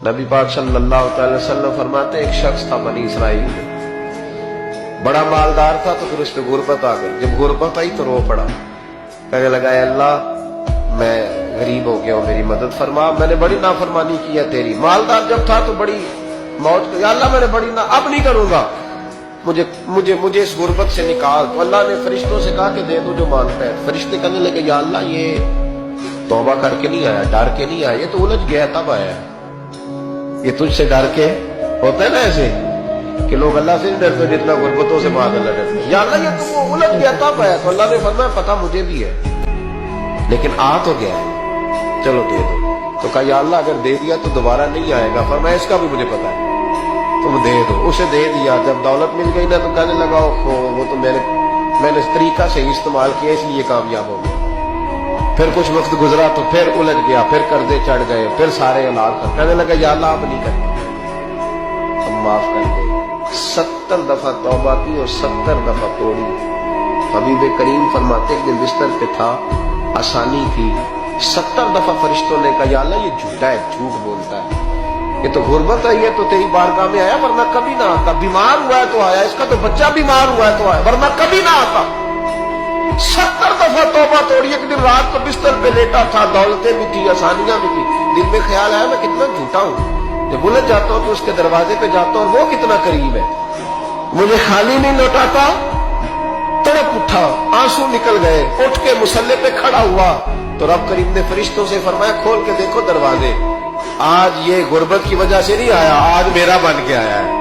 نبی پاک صلی اللہ تعالی وسلم فرماتے ایک شخص تھا بنی اسرائیل میں، بڑا مالدار تھا، تو پھر اس پہ غربت آ گئی۔ جب غربت آئی تو رو پڑا، کہنے لگا اے اللہ میں غریب ہو گیا ہوں، میری مدد فرما، میں نے بڑی نافرمانی کی ہے تیری۔ مالدار جب تھا تو بڑی موت، یا اللہ میں نے بڑی اب نہیں کروں گا، مجھے اس غربت سے نکال۔ تو اللہ نے فرشتوں سے کہا کہ دے دو جو مانگتا ہے۔ فرشتے کہنے لگے یا اللہ یہ توبہ کر کے نہیں آیا، ڈر کے نہیں آیا، یہ تو الجھ گیا تب آیا ہے۔ یہ تجھ سے ڈر کے ہوتا ہے نا ایسے کہ لوگ اللہ سے نہیں ڈرتے جتنا غربتوں سے معاذ اللہ ڈرتے، یا اللہ یہ تو وہ الجھ گیا تب آیا۔ تو اللہ نے فرمایا پتہ مجھے بھی ہے لیکن آ تو گیا ہے، چلو دے دو۔ تو کہا یا اللہ اگر دے دیا تو دوبارہ نہیں آئے گا۔ فرمایا اس کا بھی مجھے پتا ہے، تم دے دو۔ اسے دے دیا۔ جب دولت مل گئی نا تو کہنے لگا وہ تو میں نے اس طریقہ سے ہی استعمال کیا اس لیے کامیاب ہو گیا۔ پھر کچھ وقت گزرا تو پھر الجھ گیا، پھر قرضے چڑھ گئے، پھر سارے اولاد کر کہنے لگا یا اللہ اب نہیں کرتے، اب معاف کر دے۔ 70 دفعہ توبہ کی اور 70 دفعہ توڑی۔ حبیب کریم فرماتے ایک دن بستر پہ تھا، آسانی تھی، 70 دفعہ فرشتوں نے کہا یا اللہ یہ جھوٹا ہے، جھوٹ بولتا ہے، یہ تو غربت ہے، یہ تو تیری بارگاہ میں آیا ورنہ کبھی نہ آتا، بیمار ہوا ہے تو آیا، اس کا تو بچہ بیمار ہوا ہے تو آیا ورنہ کبھی نہ آتا۔ 70 دفعہ توبہ توڑی۔ ایک دن رات کو بستر پہ لیٹا تھا، دولتیں بھی تھی، آسانیاں بھی تھی، دل میں خیال آیا میں کتنا جھوٹا ہوں، جب الجھ جاتا ہوں تو اس کے دروازے پہ جاتا ہوں اور وہ کتنا قریب ہے، مجھے خالی نہیں لوٹاتا۔ تڑپ اٹھا، آنسو نکل گئے، اٹھ کے مصلے پہ کھڑا ہوا تو رب کریم نے فرشتوں سے فرمایا کھول کے دیکھو دروازے، آج یہ غربت کی وجہ سے نہیں آیا، آج میرا بن کے آیا ہے۔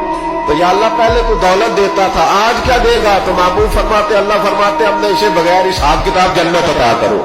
تو یا اللہ پہلے تو دولت دیتا تھا، آج کیا دے گا؟ تو معبود فرماتے اللہ فرماتے ہم نے اسے بغیر حساب کتاب جنت عطا کرو۔